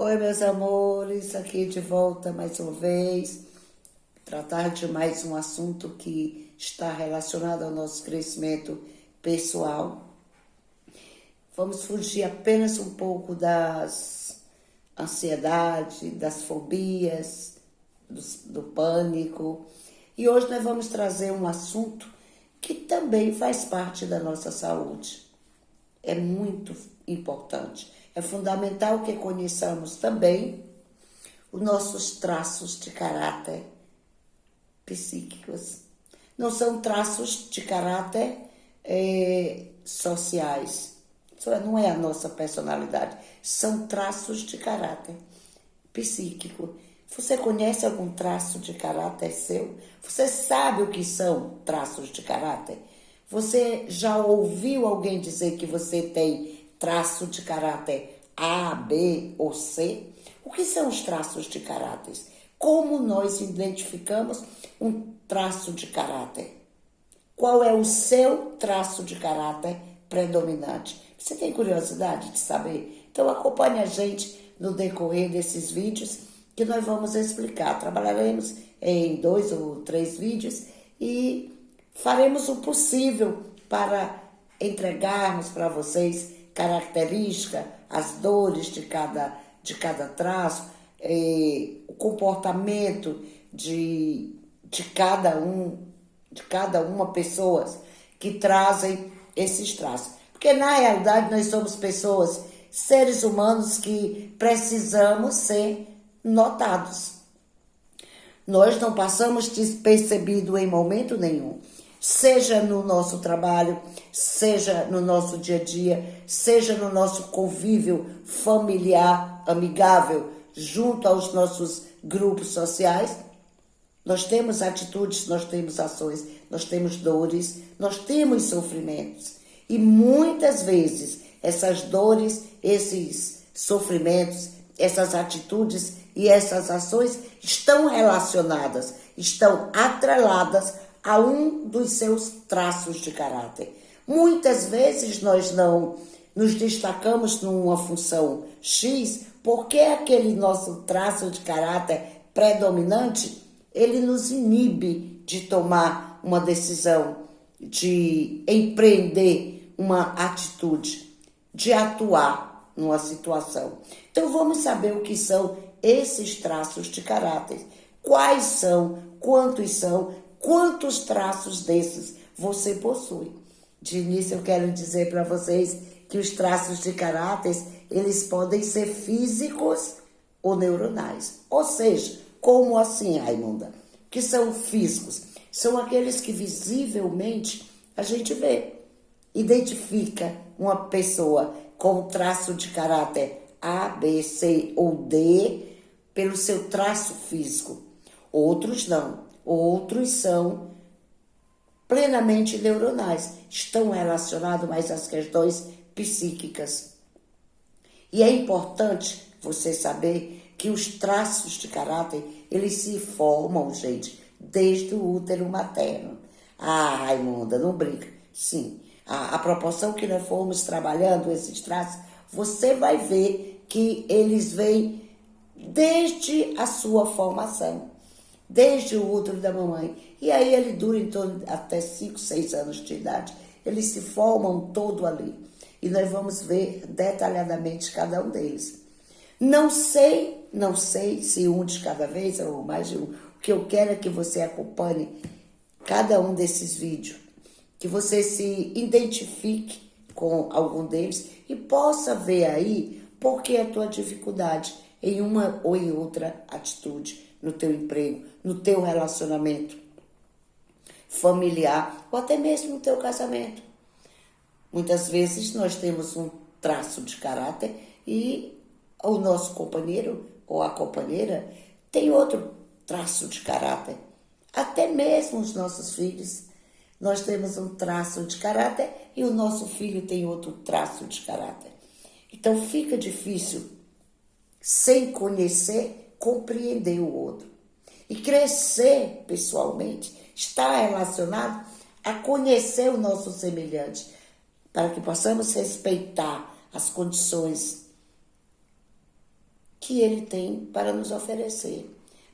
Oi, meus amores, aqui de volta mais uma vez, tratar de mais um assunto que está relacionado ao nosso crescimento pessoal. Vamos fugir apenas um pouco das ansiedades, das fobias, do pânico. E hoje nós vamos trazer um assunto que também faz parte da nossa saúde. É muito importante. É fundamental que conheçamos também os nossos traços de caráter psíquicos. Não são traços de caráter sociais. Isso não é a nossa personalidade. São traços de caráter psíquico. Você conhece algum traço de caráter seu? Você sabe o que são traços de caráter? Você já ouviu alguém dizer que você tem traço de caráter A, B ou C? O que são os traços de caráter? Como nós identificamos um traço de caráter? Qual é o seu traço de caráter predominante? Você tem curiosidade de saber? Então acompanhe a gente no decorrer desses vídeos que nós vamos explicar. Trabalharemos em 2 ou 3 vídeos e faremos o possível para entregarmos para vocês características, as dores de cada traço, o comportamento de cada uma pessoa que trazem esses traços. Porque na realidade nós somos pessoas, seres humanos que precisamos ser notados. Nós não passamos despercebido em momento nenhum. Seja no nosso trabalho, seja no nosso dia a dia, seja no nosso convívio familiar, amigável, junto aos nossos grupos sociais, nós temos atitudes, nós temos ações, nós temos dores, nós temos sofrimentos. E muitas vezes essas dores, esses sofrimentos, essas atitudes e essas ações estão relacionadas, estão atreladas a um dos seus traços de caráter. Muitas vezes nós não nos destacamos numa função X porque aquele nosso traço de caráter predominante, ele nos inibe de tomar uma decisão, de empreender uma atitude, de atuar numa situação. Então vamos saber o que são esses traços de caráter. Quais são, quantos traços desses você possui. De início eu quero dizer para vocês que os traços de caráter, eles podem ser físicos ou neuronais. Ou seja, como assim, Raimunda? Que são físicos? São aqueles que visivelmente a gente vê. Identifica uma pessoa com traço de caráter A, B, C ou D pelo seu traço físico. Outros não. Outros são plenamente neuronais. Estão relacionados mais às questões psíquicas. E é importante você saber que os traços de caráter, eles se formam, gente, desde o útero materno. Ah, Raimunda, não brinca. Sim, a proporção que nós formos trabalhando esses traços, você vai ver que eles vêm desde a sua formação, desde o útero da mamãe. E aí ele dura em torno até 5, 6 anos de idade. Eles se formam todo ali. E nós vamos ver detalhadamente cada um deles. Não sei se um de cada vez ou mais de um. O que eu quero é que você acompanhe cada um desses vídeos, que você se identifique com algum deles e possa ver aí por que a tua dificuldade em uma ou em outra atitude, no teu emprego, no teu relacionamento familiar ou até mesmo no teu casamento. Muitas vezes nós temos um traço de caráter e o nosso companheiro ou a companheira tem outro traço de caráter. Até mesmo os nossos filhos. Nós temos um traço de caráter e o nosso filho tem outro traço de caráter. Então fica difícil, sem conhecer, compreender o outro. E crescer pessoalmente está relacionado a conhecer o nosso semelhante, para que possamos respeitar as condições que ele tem para nos oferecer,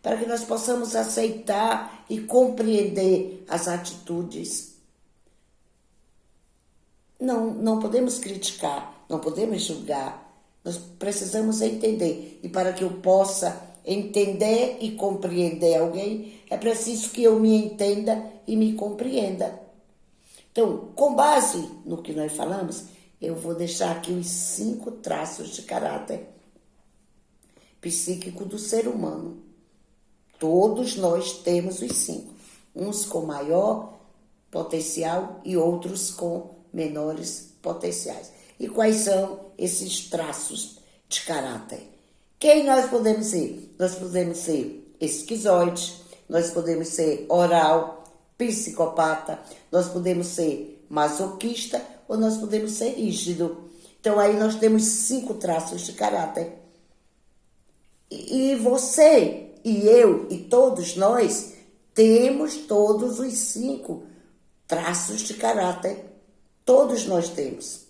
para que nós possamos aceitar e compreender as atitudes. Não podemos criticar, não podemos julgar, nós precisamos entender. E para que eu possa entender e compreender alguém, é preciso que eu me entenda e me compreenda. Então, com base no que nós falamos, eu vou deixar aqui os 5 traços de caráter psíquico do ser humano. Todos nós temos os 5, uns com maior potencial e outros com menores potenciais. E quais são esses traços de caráter? Quem nós podemos ser? Nós podemos ser esquizoide, nós podemos ser oral, psicopata, nós podemos ser masoquista ou nós podemos ser rígido. Então aí nós temos 5 traços de caráter. E você e eu e todos nós temos todos os 5 traços de caráter. Todos nós temos.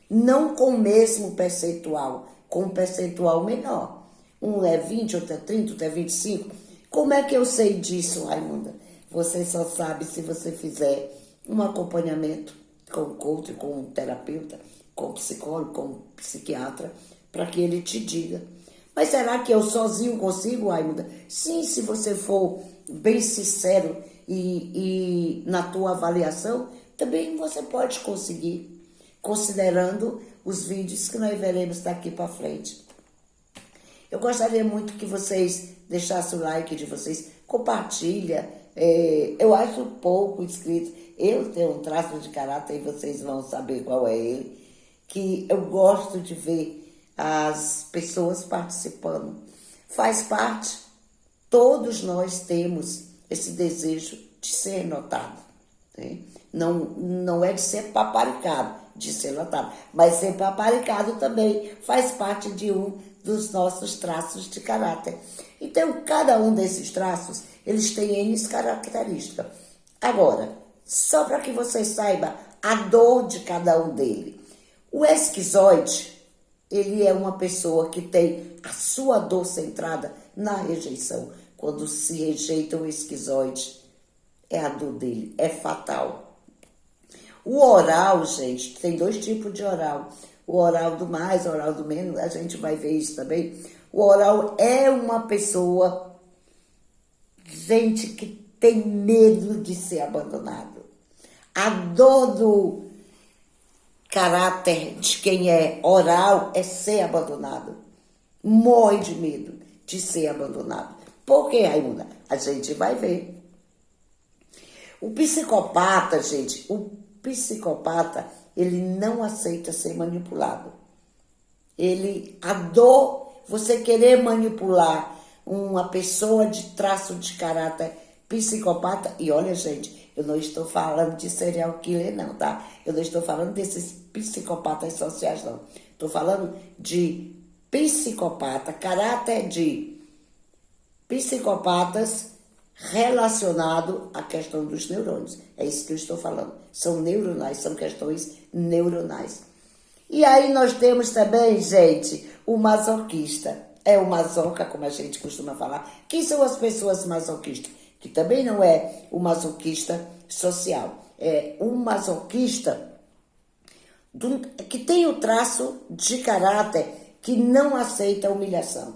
Não com o mesmo percentual, com um percentual menor. Um é 20, outro é 30, outro é 25. Como é que eu sei disso, Raimunda? Você só sabe se você fizer um acompanhamento com o coach, com um terapeuta, com um psicólogo, com um psiquiatra, para que ele te diga. Mas será que eu sozinho consigo, Raimunda? Sim, se você for bem sincero e na tua avaliação, também você pode conseguir, considerando os vídeos que nós veremos daqui para frente. Eu gostaria muito que vocês deixassem o like de vocês, compartilha. Eu acho pouco inscrito. Eu tenho um traço de caráter e vocês vão saber qual é ele, que eu gosto de ver as pessoas participando. Faz parte, todos nós temos esse desejo de ser notado, né? Não é de ser paparicado, de ser notado, mas ser paparicado também faz parte de um dos nossos traços de caráter. Então, cada um desses traços, eles têm N características. Agora, só para que você saiba a dor de cada um deles. O esquizoide, ele é uma pessoa que tem a sua dor centrada na rejeição. Quando se rejeita o esquizoide, é a dor dele, é fatal. O oral, gente, tem 2 tipos de oral. O oral do mais, o oral do menos, a gente vai ver isso também. O oral é uma pessoa, gente, que tem medo de ser abandonado. A dor do caráter de quem é oral é ser abandonado. Morre de medo de ser abandonado. Por quê, Raimunda? A gente vai ver. O psicopata, gente, ele não aceita ser manipulado. A dor, você querer manipular uma pessoa de traço de caráter psicopata, e olha, gente, eu não estou falando de serial killer, não, tá? Eu não estou falando desses psicopatas sociais, não. Estou falando de psicopata, caráter de psicopatas relacionado à questão dos neurônios. É isso que eu estou falando. São neuronais, são questões neuronais. E aí nós temos também, gente, o masoquista. É o masoca, como a gente costuma falar. Quem são as pessoas masoquistas? Que também não é o masoquista social. É um masoquista que tem o traço de caráter que não aceita a humilhação.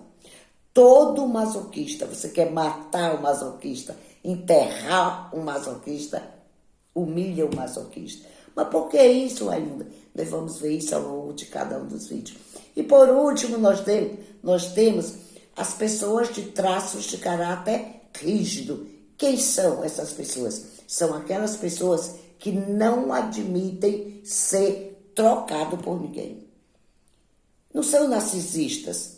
Todo masoquista, você quer matar o masoquista, enterrar o masoquista, humilha o masoquista. Mas por que isso ainda? Nós vamos ver isso ao longo de cada um dos vídeos. E por último, nós temos as pessoas de traços de caráter rígido. Quem são essas pessoas? São aquelas pessoas que não admitem ser trocado por ninguém. Não são narcisistas,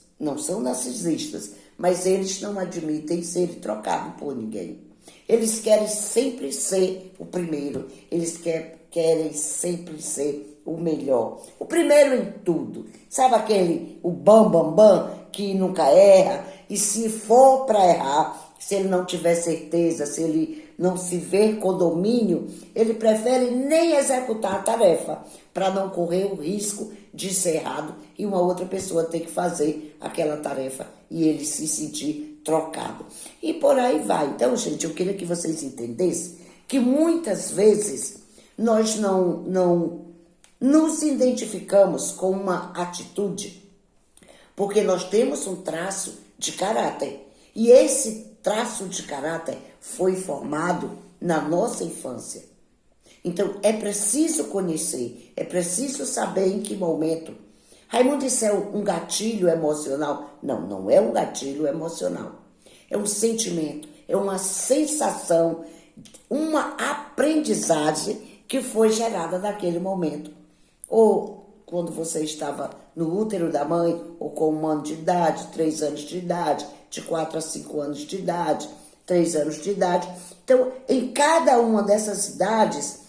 mas eles não admitem ser trocados por ninguém. Eles querem sempre ser o primeiro, eles querem sempre ser o melhor. O primeiro em tudo. Sabe o bam, bam, bam, que nunca erra? E se for para errar, se ele não tiver certeza, se ele não se ver com domínio, ele prefere nem executar a tarefa, para não correr o risco disse errado e uma outra pessoa tem que fazer aquela tarefa e ele se sentir trocado. E por aí vai. Então, gente, eu queria que vocês entendessem que muitas vezes nós não nos identificamos com uma atitude porque nós temos um traço de caráter. E esse traço de caráter foi formado na nossa infância. Então, é preciso conhecer, é preciso saber em que momento. Raimundo, isso é um gatilho emocional? Não, não é um gatilho emocional. É um sentimento, é uma sensação, uma aprendizagem que foi gerada naquele momento. Ou quando você estava no útero da mãe, ou com 1 ano de idade, 3 anos de idade, de 4 a 5 anos de idade, 3 anos de idade. Então, em cada uma dessas idades,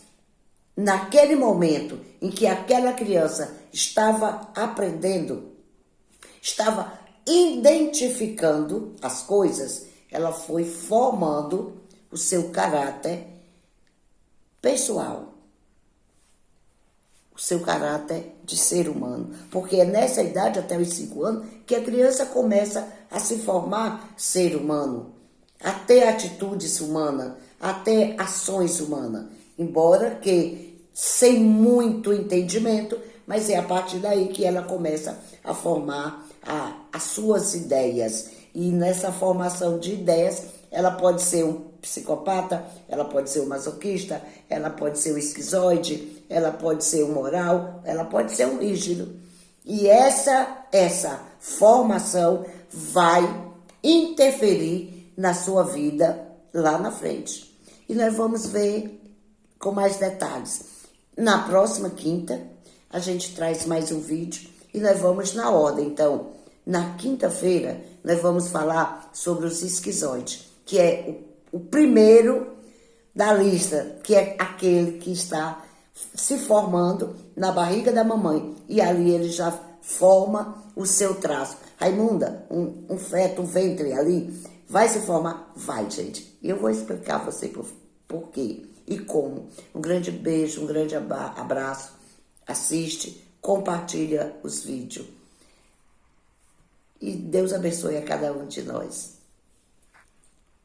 naquele momento em que aquela criança estava aprendendo, estava identificando as coisas, ela foi formando o seu caráter pessoal, o seu caráter de ser humano. Porque é nessa idade, até os 5 anos, que a criança começa a se formar ser humano, a ter atitudes humanas, a ter ações humanas. Embora que sem muito entendimento, mas é a partir daí que ela começa a formar as suas ideias. E nessa formação de ideias, ela pode ser um psicopata, ela pode ser um masoquista, ela pode ser um esquizoide, ela pode ser um moral, ela pode ser um rígido. E essa formação vai interferir na sua vida lá na frente. E nós vamos ver com mais detalhes. Na próxima quinta, a gente traz mais um vídeo e nós vamos na ordem. Então, na quinta-feira, nós vamos falar sobre os esquizoides, que é o primeiro da lista, que é aquele que está se formando na barriga da mamãe. E ali ele já forma o seu traço. Raimunda, um feto, um ventre ali, vai se formar? Vai, gente. Eu vou explicar a você por quê e como. Um grande beijo, um grande abraço. Assiste, compartilha os vídeos. E Deus abençoe a cada um de nós.